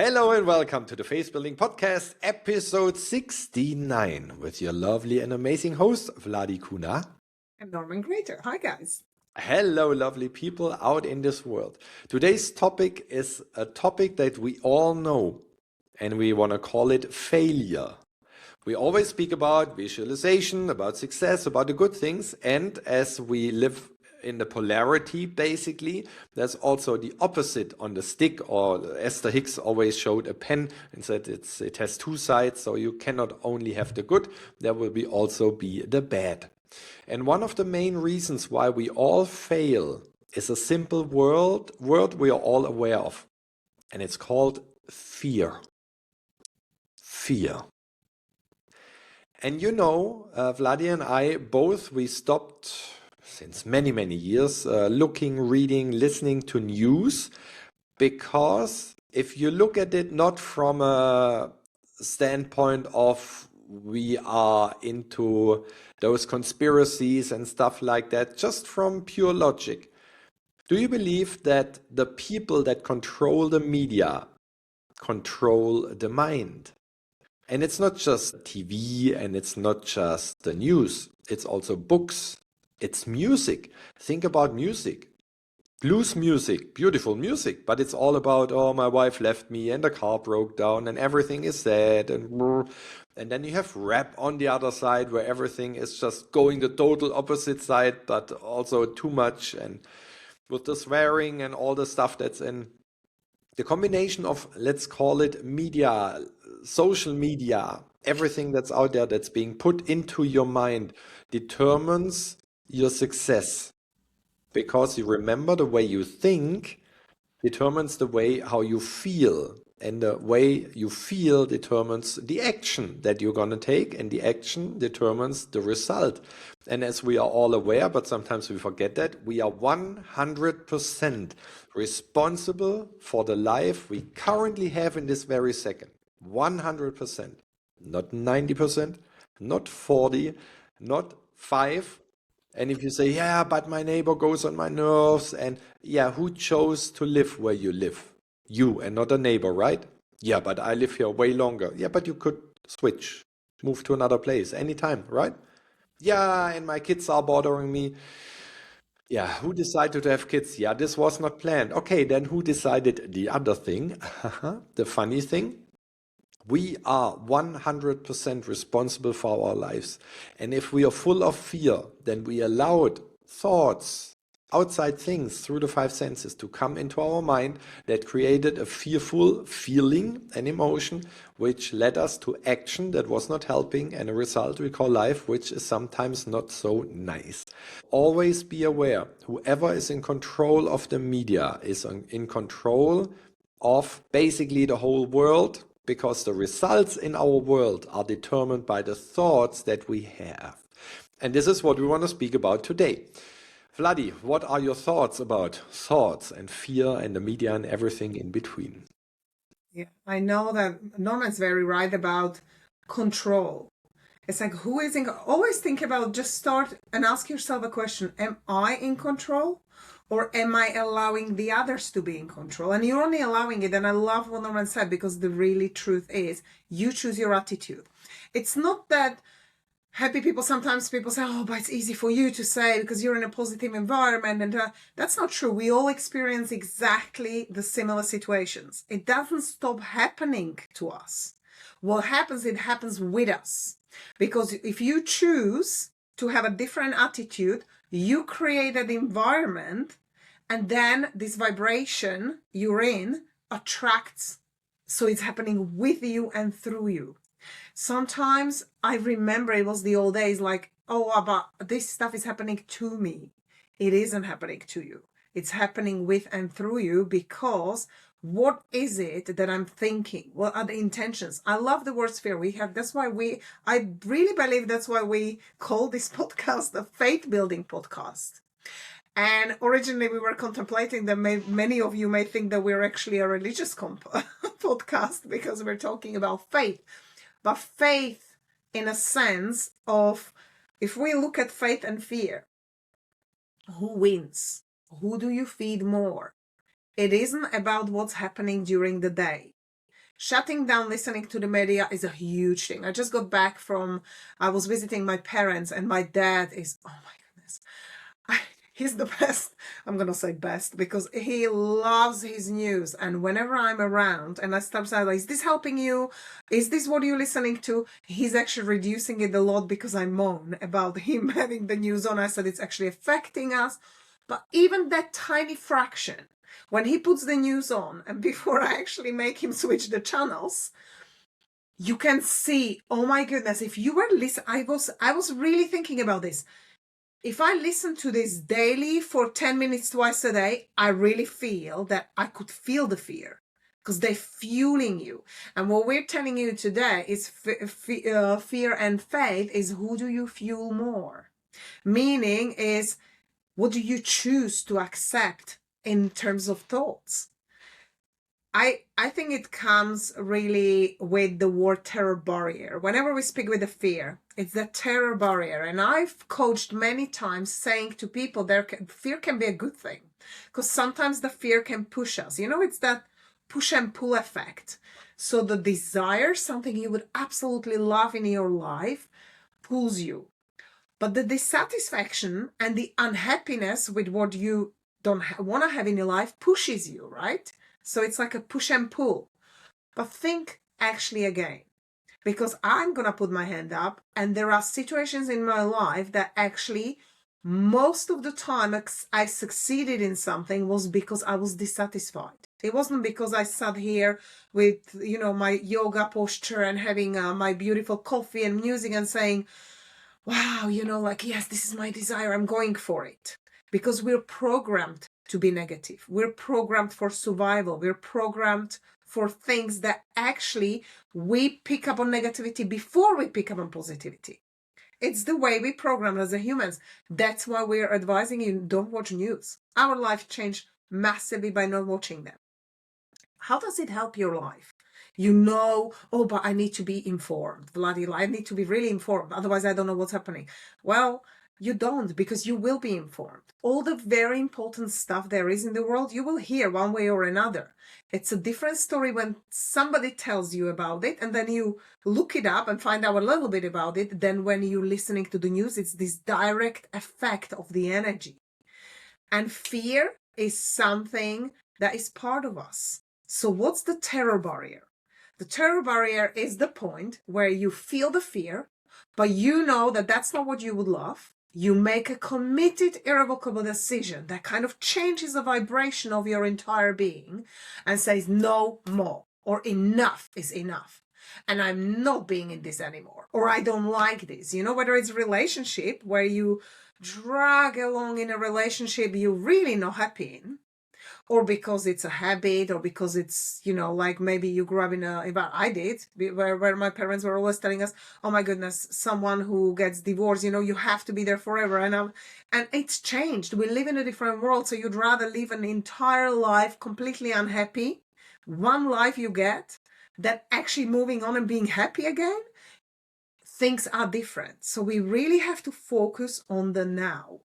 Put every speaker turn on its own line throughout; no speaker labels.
Hello and welcome to the Faith Building Podcast, episode 69, with your lovely and amazing host, Vladi Kuna.
And Norman Gräter. Hi, guys.
Hello, lovely people out in this world. Today's topic is a topic that we all know, and we want to call it failure. We always speak about visualization, about success, about the good things, and as we live in the polarity, basically, there's also the opposite on the stick, or Esther Hicks always showed a pen and said it has two sides, so you cannot only have the good, there will also be the bad. And one of the main reasons why we all fail is a simple word we are all aware of, and it's called fear. Fear. And Vladi and I both, we stopped since many, many years looking, reading, listening to news, because if you look at it not from a standpoint of we are into those conspiracies and stuff like that, just from pure logic, do you believe that the people that control the media control the mind? And it's not just TV and it's not just the news, it's also books, it's music. Think about music. Blues music, beautiful music, but it's all about, oh, my wife left me and the car broke down and everything is sad and then you have rap on the other side where everything is just going the total opposite side, but also too much, and with the swearing and all the stuff that's in. The combination of, let's call it media, social media, everything that's out there that's being put into your mind determines your success. Because you remember, the way you think determines the way how you feel. And the way you feel determines the action that you're going to take, and the action determines the result. And as we are all aware, but sometimes we forget that, we are 100% responsible for the life we currently have in this very second. 100%. Not 90%, not 40, not 5. And if you say, yeah, but my neighbor goes on my nerves, and yeah, who chose to live where you live? You and not a neighbor, right? Yeah, but I live here way longer. Yeah, but you could switch, move to another place anytime, right? Yeah, and my kids are bothering me. Yeah, who decided to have kids? Yeah, this was not planned. Okay, then who decided the other thing? The funny thing? We are 100% responsible for our lives. And if we are full of fear, then we allowed thoughts, outside things through the 5 senses to come into our mind that created a fearful feeling and emotion, which led us to action that was not helping, and a result we call life, which is sometimes not so nice. Always be aware, whoever is in control of the media is in control of basically the whole world, because the results in our world are determined by the thoughts that we have. And this is what we want to speak about today. Vladi, what are your thoughts about thoughts and fear and the media and everything in between?
Yeah, I know that Norman's very right about control. It's like, who is in? Always think about, just start and ask yourself a question: am I in control, or am I allowing the others to be in control? And you're only allowing it. And I love what Norman said, because the really truth is, you choose your attitude. It's not that happy people, sometimes people say, oh, but it's easy for you to say because you're in a positive environment. And that's not true. We all experience exactly the similar situations. It doesn't stop happening to us. What happens, it happens with us. Because if you choose to have a different attitude, you create an environment, and then this vibration you're in attracts. So it's happening with you and through you. Sometimes I remember it was the old days, like, oh, but this stuff is happening to me. It isn't happening to you. It's happening with and through you, because what is it that I'm thinking? What are the intentions? I love the word sphere. I really believe that's why we call this podcast a faith building podcast. And originally we were contemplating that many of you may think that we're actually a religious podcast, because we're talking about faith. But faith, in a sense of, if we look at faith and fear, who wins? Who do you feed more? It isn't about what's happening during the day. Shutting down listening to the media is a huge thing. I just got back from, I was visiting my parents, and my dad is, oh my goodness, he's the best. I'm going to say best because he loves his news. And whenever I'm around and I start saying, like, is this helping you? Is this what you're listening to? He's actually reducing it a lot because I moan about him having the news on. I said it's actually affecting us. But even that tiny fraction, when he puts the news on and before I actually make him switch the channels, you can see, oh my goodness, if you were listening, I was really thinking about this. If I listen to this daily for 10 minutes twice a day, I really feel that I could feel the fear because they're fueling you. And what we're telling you today is fear and faith is, who do you fuel more? Meaning is, what do you choose to accept in terms of thoughts? I think it comes really with the word terror barrier. Whenever we speak with the fear, it's the terror barrier. And I've coached many times saying to people, fear can be a good thing because sometimes the fear can push us. It's that push and pull effect. So the desire, something you would absolutely love in your life, pulls you. But the dissatisfaction and the unhappiness with what you don't want to have in your life pushes you, right? So it's like a push and pull. But think actually again, because I'm going to put my hand up, and there are situations in my life that actually most of the time I succeeded in something was because I was dissatisfied. It wasn't because I sat here with, my yoga posture and having my beautiful coffee and music and saying, wow, yes, this is my desire, I'm going for it. Because we're programmed to be negative. We're programmed for survival. We're programmed for things that actually we pick up on negativity before we pick up on positivity. It's the way we program as a humans. That's why we're advising you, don't watch news. Our life changed massively by not watching them. How does it help your life? Oh, but I need to be informed. Vladi, I need to be really informed. Otherwise, I don't know what's happening. Well, you don't, because you will be informed. All the very important stuff there is in the world, you will hear one way or another. It's a different story when somebody tells you about it and then you look it up and find out a little bit about it. Then when you're listening to the news, it's this direct effect of the energy. And fear is something that is part of us. So what's the terror barrier? The terror barrier is the point where you feel the fear, but you know that that's not what you would love. You make a committed, irrevocable decision that kind of changes the vibration of your entire being and says no more, or enough is enough. And I'm not being in this anymore, or I don't like this. Whether it's relationship where you drag along in a relationship you're really not happy in, or because it's a habit, or because it's, like maybe you grew up I did, where my parents were always telling us, oh my goodness, someone who gets divorced, you have to be there forever. And it's changed. We live in a different world. So you'd rather live an entire life completely unhappy, one life you get, than actually moving on and being happy again. Things are different. So we really have to focus on the now.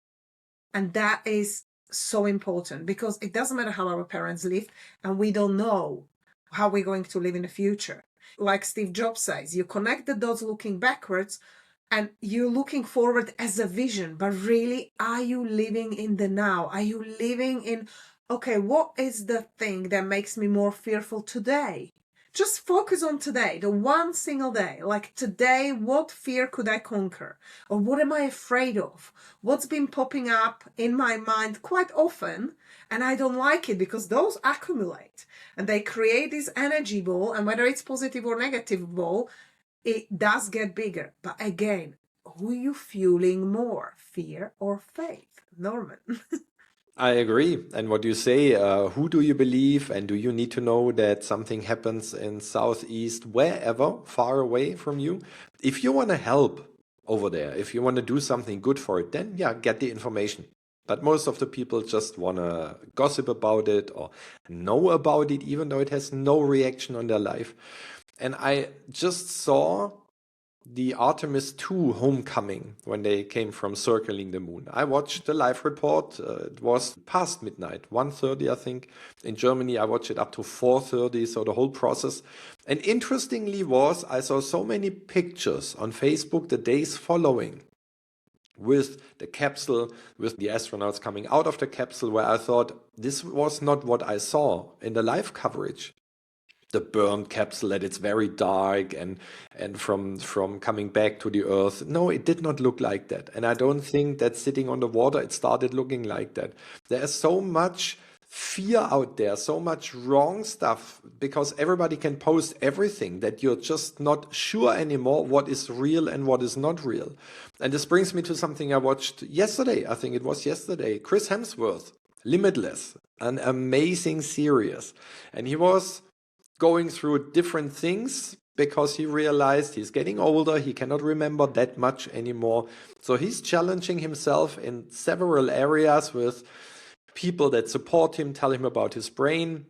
And that is so important, because it doesn't matter how our parents live, and we don't know how we're going to live in the future. Like Steve Jobs says, you connect the dots looking backwards and you're looking forward as a vision, but really, are you living in the now? Are you living in, okay, what is the thing that makes me more fearful today? Just focus on today, the one single day. Like today, what fear could I conquer? Or what am I afraid of? What's been popping up in my mind quite often, and I don't like it, because those accumulate and they create this energy ball, and whether it's positive or negative ball, it does get bigger. But again, who are you fueling more, fear or faith? Norman.
I agree. And what you say, who do you believe? And do you need to know that something happens in Southeast, wherever, far away from you? If you want to help over there, if you want to do something good for it, then yeah, get the information. But most of the people just want to gossip about it or know about it, even though it has no reaction on their life. And I just saw the Artemis 2 homecoming when they came from circling the moon. I watched the live report. It was past midnight, 1:30 I think. In Germany, I watched it up to 4:30, so the whole process. And interestingly I saw so many pictures on Facebook the days following with the capsule, with the astronauts coming out of the capsule, where I thought this was not what I saw in the live coverage. The burned capsule, that it's very dark and from coming back to the earth. No, it did not look like that. And I don't think that sitting on the water it started looking like that. There is so much fear out there, so much wrong stuff, because everybody can post everything that you're just not sure anymore what is real and what is not real. And this brings me to something I watched yesterday. I think it was yesterday. Chris Hemsworth, Limitless, an amazing series. And he was going through different things because he realized he's getting older, he cannot remember that much anymore. So he's challenging himself in several areas with people that support him, tell him about his brain,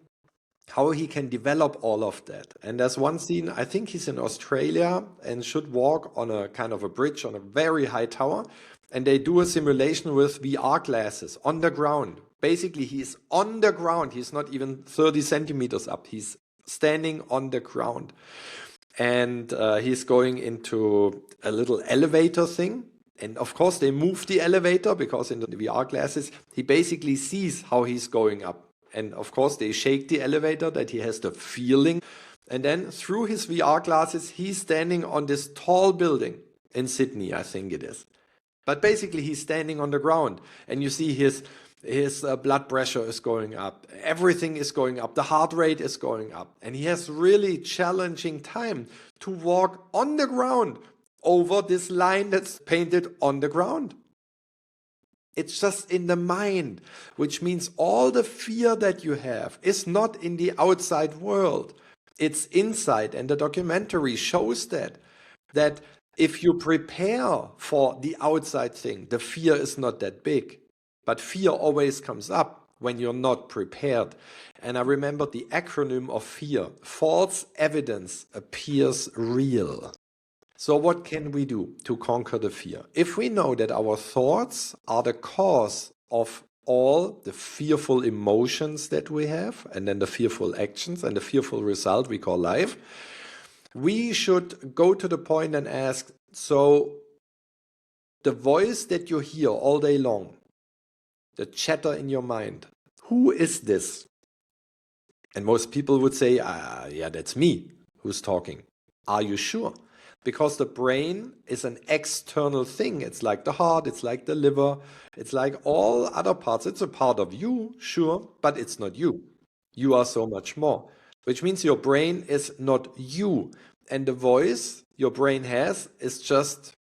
how he can develop all of that. And there's one scene, I think he's in Australia and should walk on a kind of a bridge on a very high tower. And they do a simulation with VR glasses on the ground. Basically, he's on the ground. He's not even 30 centimeters up. He's standing on the ground. And he's going into a little elevator thing. And of course, they move the elevator because in the VR glasses, he basically sees how he's going up. And of course, they shake the elevator that he has the feeling. And then through his VR glasses, he's standing on this tall building in Sydney, I think it is. But basically, he's standing on the ground. And you see his blood pressure is going up. Everything is going up. The heart rate is going up. And he has really challenging time to walk on the ground over this line that's painted on the ground. It's just in the mind, which means all the fear that you have is not in the outside world. It's inside. And the documentary shows that if you prepare for the outside thing, the fear is not that big. But fear always comes up when you're not prepared. And I remember the acronym of fear. False evidence appears real. So what can we do to conquer the fear? If we know that our thoughts are the cause of all the fearful emotions that we have, and then the fearful actions and the fearful result we call life, we should go to the point and ask, so the voice that you hear all day long, the chatter in your mind, who is this? And most people would say, yeah, that's me who's talking. Are you sure? Because the brain is an external thing. It's like the heart, it's like the liver, it's like all other parts. It's a part of you, sure, but it's not you. You are so much more, which means your brain is not you. And the voice your brain has is just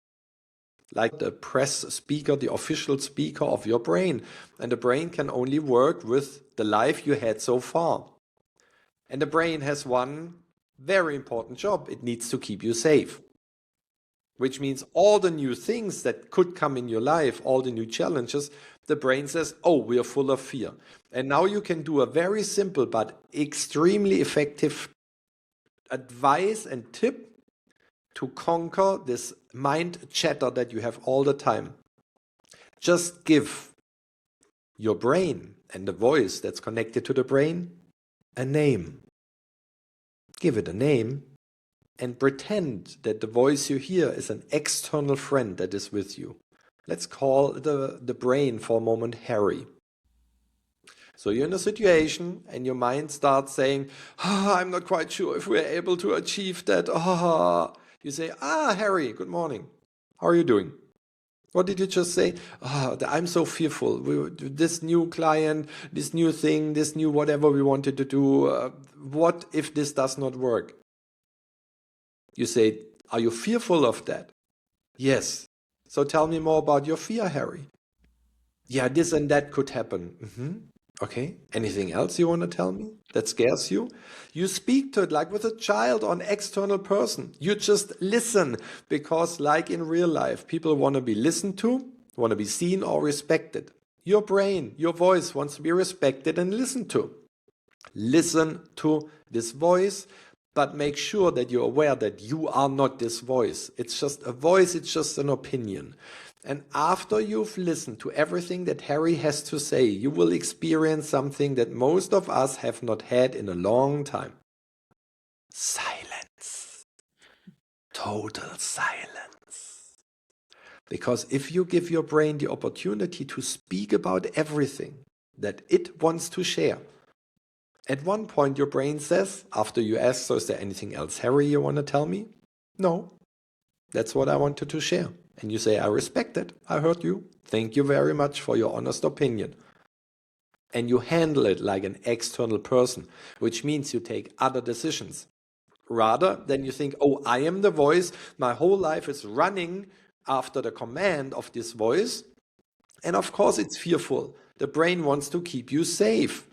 like the press speaker, the official speaker of your brain. And the brain can only work with the life you had so far. And the brain has one very important job. It needs to keep you safe. Which means all the new things that could come in your life, all the new challenges, the brain says, oh, we are full of fear. And now you can do a very simple but extremely effective advice and tip to conquer this mind chatter that you have all the time. Just give your brain and the voice that's connected to the brain a name. Give it a name and pretend that the voice you hear is an external friend that is with you. Let's call the brain for a moment Harry. So you're in a situation and your mind starts saying, I'm not quite sure if we're able to achieve that. You say, Harry, good morning. How are you doing? What did you just say? I'm so fearful. This new client, this new thing, this new whatever we wanted to do. What if this does not work? You say, are you fearful of that? Yes. So tell me more about your fear, Harry. Yeah, this and that could happen. Okay. Anything else you want to tell me that scares you? You speak to it like with a child or an external person. You just listen because like in real life, people want to be listened to, want to be seen or respected. Your brain, your voice wants to be respected and listened to. Listen to this voice. But make sure that you're aware that you are not this voice. It's just a voice, it's just an opinion. And after you've listened to everything that Harry has to say, you will experience something that most of us have not had in a long time. Silence. Total silence. Because if you give your brain the opportunity to speak about everything that it wants to share, at one point your brain says, after you ask, so is there anything else, Harry, you want to tell me? No, that's what I wanted to share. And you say, I respect it, I heard you, thank you very much for your honest opinion. And you handle it like an external person, which means you take other decisions. Rather than you think, oh, I am the voice, my whole life is running after the command of this voice. And of course it's fearful. The brain wants to keep you safe.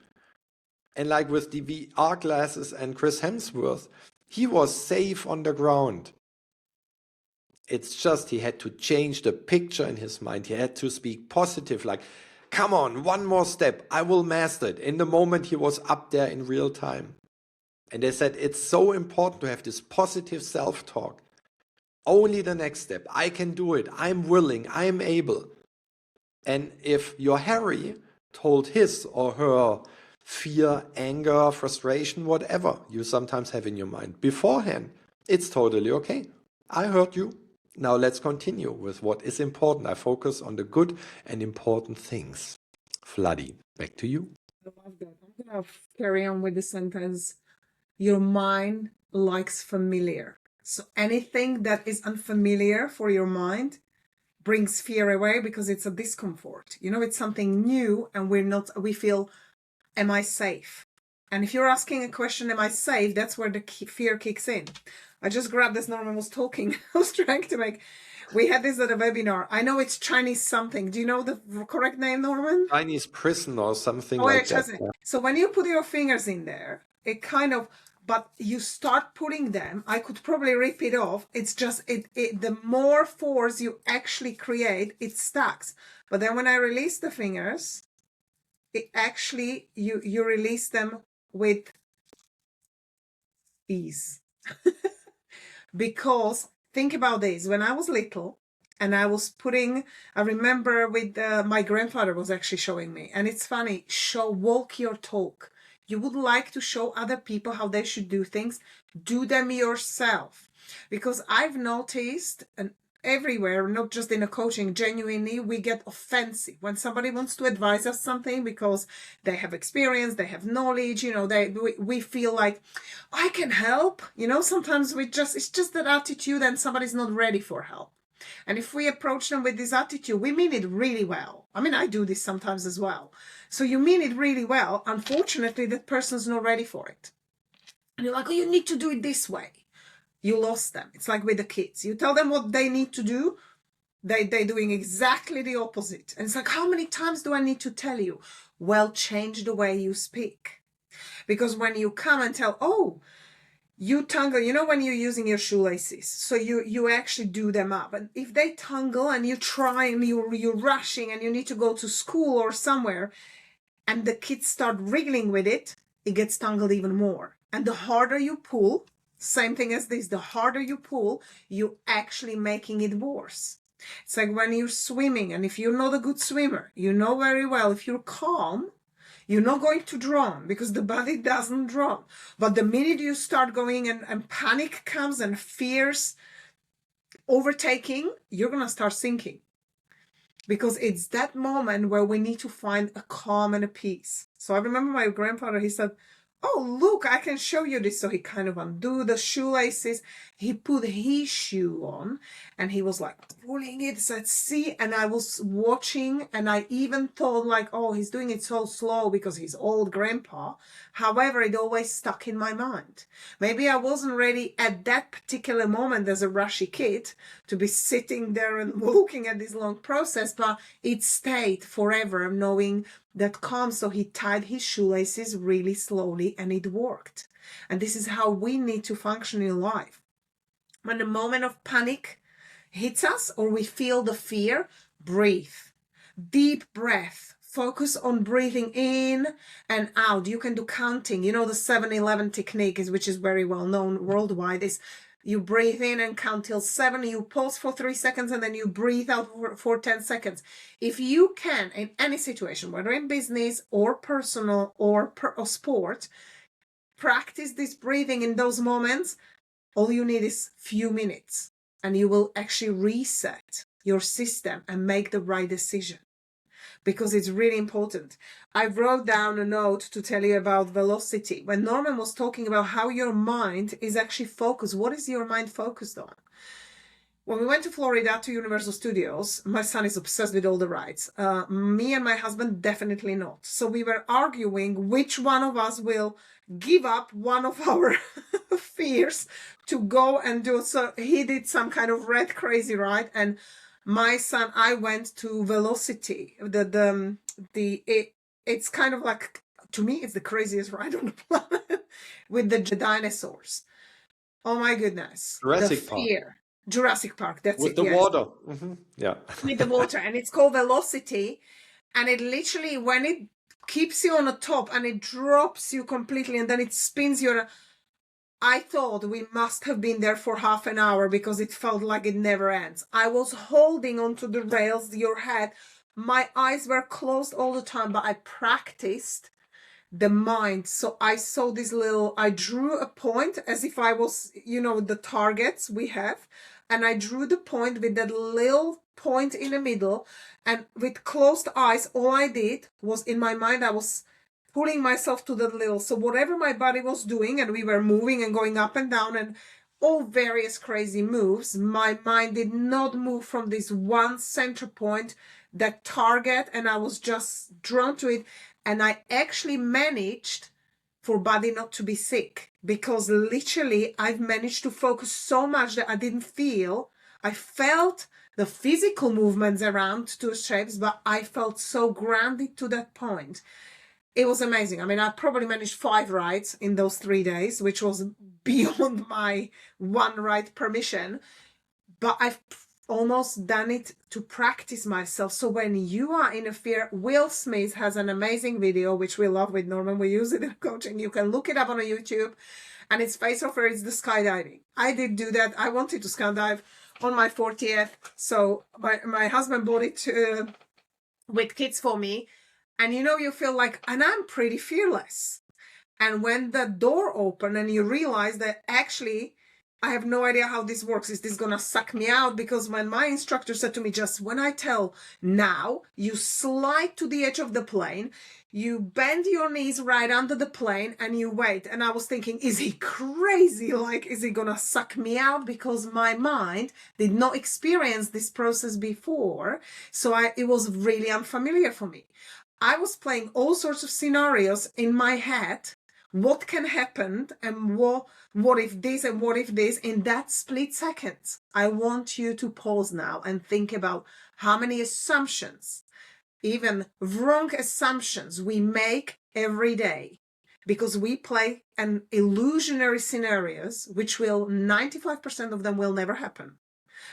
And like with the VR glasses and Chris Hemsworth, he was safe on the ground. It's just he had to change the picture in his mind. He had to speak positive, like, come on, one more step, I will master it. In the moment he was up there in real time. And they said it's so important to have this positive self-talk. Only the next step. I can do it. I'm willing. I'm able. And if your Harry told his or her fear, anger, frustration, whatever you sometimes have in your mind beforehand, it's totally okay. I heard you. Now let's continue with what is important. I focus on the good and important things. Vladi, back to you.
I love that. I'm going to carry on with the sentence. Your mind likes familiar. So anything that is unfamiliar for your mind brings fear away because it's a discomfort. You know, it's something new and we feel, am I safe? And if you're asking a question, am I safe? That's where the fear kicks in. I just grabbed this. Norman was talking. I was trying to we had this at a webinar. I know it's Chinese something. Do you know the correct name, Norman?
Chinese prison or something like that.
So when you put your fingers in there, it kind of, but you start putting them, I could probably rip it off. It's just, the more force you actually create, it stacks. But then when I release the fingers, it actually, you release them with ease. Because think about this, when I was little and I was I remember with my grandfather was actually showing me, and it's funny, walk your talk. You would like to show other people how they should do things, do them yourself. Because I've noticed, and everywhere, not just in a coaching, genuinely, we get offensive when somebody wants to advise us something because they have experience, they have knowledge, you know, we feel like, I can help. You know, sometimes it's just that attitude and somebody's not ready for help. And if we approach them with this attitude, we mean it really well. I mean, I do this sometimes as well. So you mean it really well. Unfortunately, that person's not ready for it. And you're like, oh, you need to do it this way. You lost them. It's like with the kids. You tell them what they need to do. They're doing exactly the opposite. And it's like, how many times do I need to tell you? Well, change the way you speak. Because when you come and tell, oh, you tangle, you know, when you're using your shoelaces, so you actually do them up. And if they tangle and you try and you're rushing and you need to go to school or somewhere, and the kids start wriggling with it, it gets tangled even more. And the harder you pull, same thing as this, the harder you pull, you're actually making it worse. It's like when you're swimming, and if you're not a good swimmer, you know very well, if you're calm, you're not going to drown because the body doesn't drown. But the minute you start going and panic comes and fears overtaking, you're going to start sinking. Because it's that moment where we need to find a calm and a peace. So I remember my grandfather, he said, oh, look, I can show you this. So he kind of undid the shoelaces. He put his shoe on and he was like pulling it. Said, see, and I was watching and I even thought like, oh, he's doing it so slow because he's old grandpa. However, it always stuck in my mind. Maybe I wasn't ready at that particular moment as a rushy kid to be sitting there and looking at this long process, but it stayed forever knowing that calm. So he tied his shoelaces really slowly and it worked. And this is how we need to function in life. When the moment of panic hits us or we feel the fear, breathe. Deep breath focus on breathing in and out. You can do counting. You know, the 7-11 technique which is very well known worldwide, is you breathe in and count till 7, you pause for 3 seconds, and then you breathe out for 10 seconds. If you can, in any situation, whether in business or personal or sport, practice this breathing in those moments, all you need is few minutes, and you will actually reset your system and make the right decision, because it's really important. I wrote down a note to tell you about velocity. When Norman was talking about how your mind is actually focused, what is your mind focused on? When we went to Florida to Universal Studios, my son is obsessed with all the rides. Me and my husband, definitely not. So we were arguing which one of us will give up one of our fears to go and do. So he did some kind of red crazy ride, and my son, I went to Velocity. It's kind of like, to me, it's the craziest ride on the planet with the dinosaurs. Oh my goodness.
Jurassic
The
Park.
fear. Jurassic Park, that's
With
it,
the
yes.
water. Yeah.
With the water, and it's called Velocity, and it literally, when it keeps you on the top and it drops you completely and then it spins you, I thought we must have been there for half an hour because it felt like it never ends. I was holding onto the rails, your head, my eyes were closed all the time, but I practiced the mind. So I saw this little, I drew a point as if I was, you know, the targets we have, and I drew the point with that little point in the middle, and with closed eyes, all I did was, in my mind, I was pulling myself to the little, so whatever my body was doing, and we were moving and going up and down and all various crazy moves, my mind did not move from this one center point, that target, and I was just drawn to it. And I actually managed for body not to be sick, because literally I've managed to focus so much that I didn't feel, I felt the physical movements around two shapes, but I felt so grounded to that point. It was amazing. I mean, I probably managed 5 rides in those 3 days, which was beyond my one ride permission, but I've almost done it to practice myself. So when you are in a fear, Will Smith has an amazing video, which we love with Norman. We use it in coaching. You can look it up on a YouTube, and it's face offer. It's the skydiving. I did do that. I wanted to skydive on my 40th. So my husband bought it with kids for me. And you know, you feel like, and I'm pretty fearless. And when the door opened and you realize that actually, I have no idea how this works. Is this going to suck me out? Because when my instructor said to me, just when I tell now, you slide to the edge of the plane, you bend your knees right under the plane and you wait. And I was thinking, is he crazy? Like, is he going to suck me out? Because my mind did not experience this process before. So it was really unfamiliar for me. I was playing all sorts of scenarios in my head. What can happen, and what if this, and what if this, in that split second. I want you to pause now and think about how many assumptions, even wrong assumptions, we make every day, because we play an illusionary scenarios, which will 95% of them will never happen.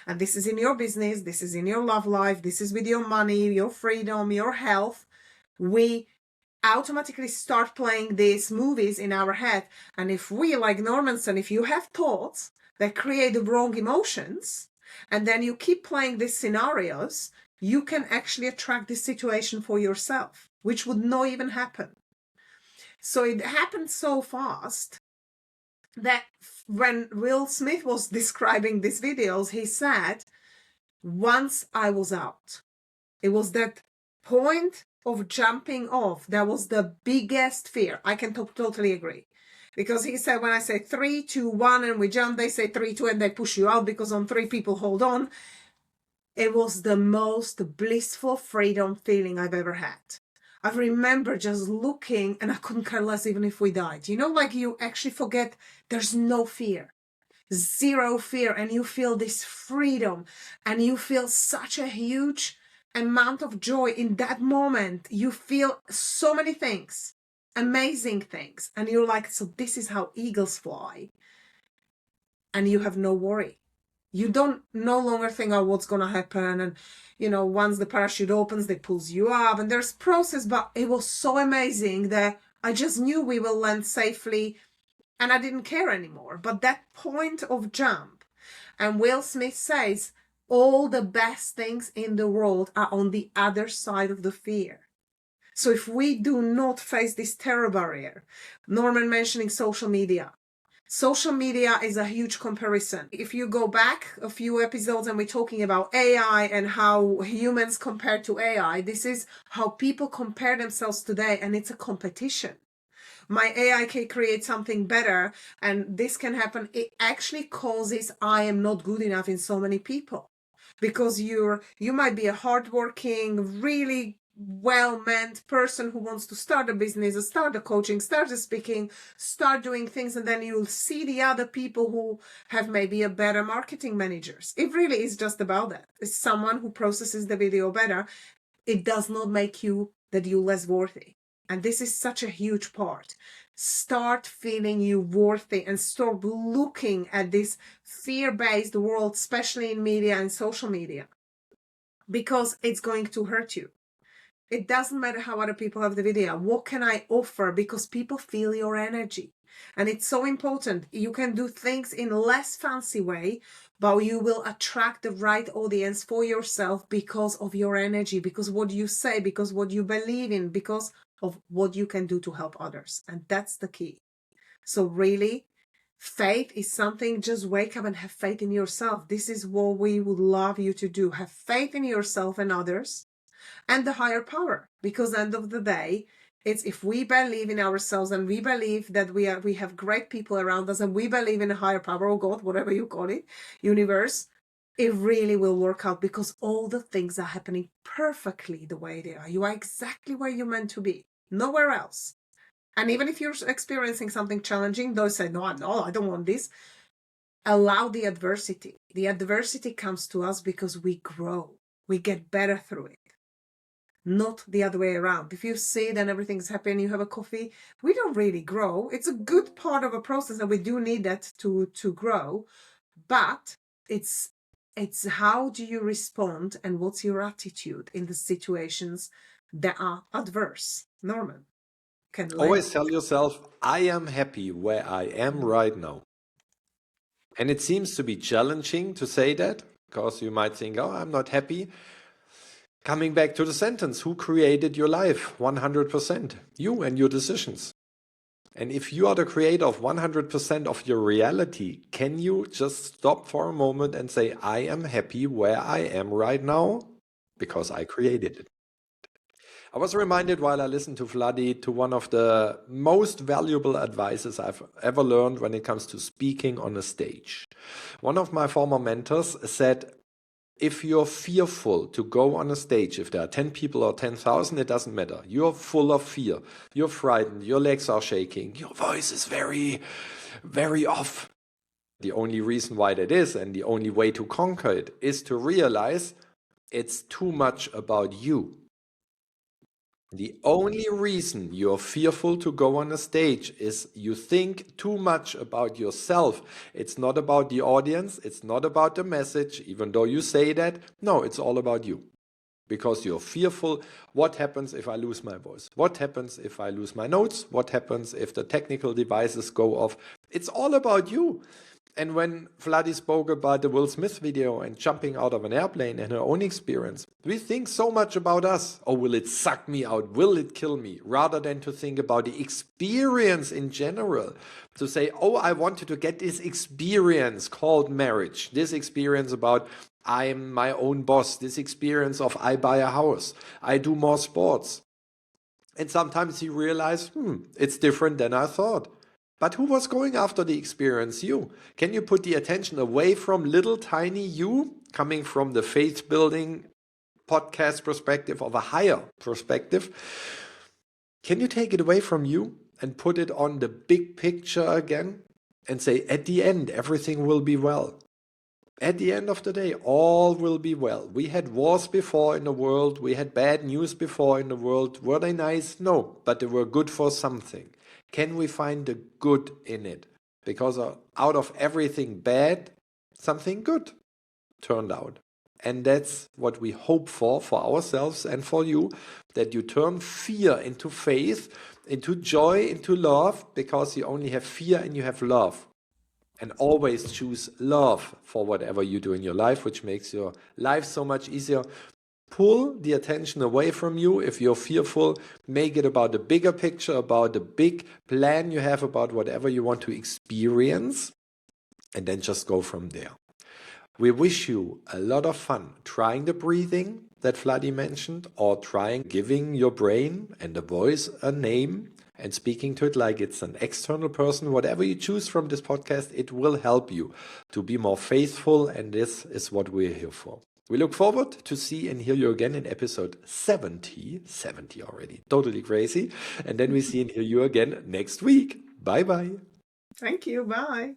And this is in your business, this is in your love life, this is with your money, your freedom, your health. We automatically start playing these movies in our head. And if we, like Norman said, if you have thoughts that create the wrong emotions, and then you keep playing these scenarios, you can actually attract this situation for yourself, which would not even happen. So it happened so fast that when Will Smith was describing these videos, he said, once I was out, it was that point of jumping off that was the biggest fear. I can totally agree, because he said, when I say 3, 2, 1 and we jump, they say 3, 2 and they push you out, because on 3 people hold on. It was the most blissful freedom feeling I've ever had. I remember just looking, and I couldn't care less even if we died. You know, like you actually forget there's no fear. Zero fear, and you feel this freedom, and you feel such a huge amount of joy in that moment. You feel so many things, amazing things, and you're like, so this is how eagles fly. And you have no worry. You don't no longer think, oh, what's going to happen? And, once the parachute opens, they pulls you up and there's process, but it was so amazing that I just knew we will land safely and I didn't care anymore. But that point of jump, and Will Smith says, all the best things in the world are on the other side of the fear. So if we do not face this terror barrier, Norman mentioning social media. Social media is a huge comparison. If you go back a few episodes and we're talking about AI and how humans compare to AI, this is how people compare themselves today, and it's a competition. My AI can create something better, and this can happen. It actually causes I am not good enough in so many people, because you might be a hardworking, really well-meant person who wants to start a business, start a coaching, start a speaking, start doing things, and then you'll see the other people who have maybe a better marketing managers. It really is just about that. It's someone who processes the video better. It does not make you that you're less worthy. And this is such a huge part. Start feeling you worthy and stop looking at this fear-based world, especially in media and social media, because it's going to hurt you. It doesn't matter how other people have the video. What can I offer? Because people feel your energy. And it's so important. You can do things in a less fancy way, but you will attract the right audience for yourself because of your energy, because what you say, because what you believe in, because of what you can do to help others. And that's the key. So really, faith is something, just wake up and have faith in yourself. This is what we would love you to do. Have faith in yourself and others and the higher power, because end of the day, it's if we believe in ourselves and we believe that we have great people around us and we believe in a higher power or God, whatever you call it, universe, it really will work out, because all the things are happening perfectly the way they are. You are exactly where you're meant to be, nowhere else. And even if you're experiencing something challenging, don't say, no, I don't want this. Allow the adversity. The adversity comes to us because we grow. We get better through it. Not the other way around. If you see then everything's happy and you have a coffee, we don't really grow. It's a good part of a process and we do need that to grow. But it's how do you respond and what's your attitude in the situations that are adverse. Norman can
Always tell yourself, I am happy where I am right now. And it seems to be challenging to say that, because you might think, oh, I'm not happy. Coming back to the sentence, who created your life? 100%. You and your decisions. And if you are the creator of 100% of your reality, can you just stop for a moment and say, I am happy where I am right now because I created it? I was reminded while I listened to Vladi to one of the most valuable advices I've ever learned when it comes to speaking on a stage. One of my former mentors said, if you're fearful to go on a stage, if there are 10 people or 10,000, it doesn't matter. You're full of fear. You're frightened. Your legs are shaking. Your voice is very, very off. The only reason why that is, and the only way to conquer it, is to realize it's too much about you. The only reason you're fearful to go on a stage is you think too much about yourself. It's not about the audience. It's not about the message, even though you say that. No, it's all about you. Because you're fearful. What happens if I lose my voice? What happens if I lose my notes? What happens if the technical devices go off? It's all about you. And when Vladi spoke about the Will Smith video and jumping out of an airplane and her own experience, we think so much about us. Oh, will it suck me out? Will it kill me? Rather than to think about the experience in general. To say, oh, I wanted to get this experience called marriage. This experience about I'm my own boss. This experience of I buy a house. I do more sports. And sometimes you realize, it's different than I thought. But who was going after the experience? You. Can you put the attention away from little tiny you, coming from the faith building podcast perspective of a higher perspective? Can you take it away from you and put it on the big picture again and say, at the end, everything will be well? At the end of the day, all will be well. We had wars before in the world. We had bad news before in the world. Were they nice? No, but they were good for something. Can we find the good in it? Because out of everything bad, something good. turned out. And that's what we hope for ourselves and for you, that you turn fear into faith, into joy, into love, because you only have fear and you have love. And always choose love for whatever you do in your life, which makes your life so much easier. Pull the attention away from you if you're fearful. Make it about the bigger picture, about the big plan you have, about whatever you want to experience, and then just go from there. We wish you a lot of fun trying the breathing that Vladi mentioned, or trying giving your brain and the voice a name and speaking to it like it's an external person. Whatever you choose from this podcast, it will help you to be more faithful, and this is what we're here for. We look forward to see and hear you again in episode 70 already, totally crazy. And then we see and hear you again next week. Bye bye.
Thank you. Bye.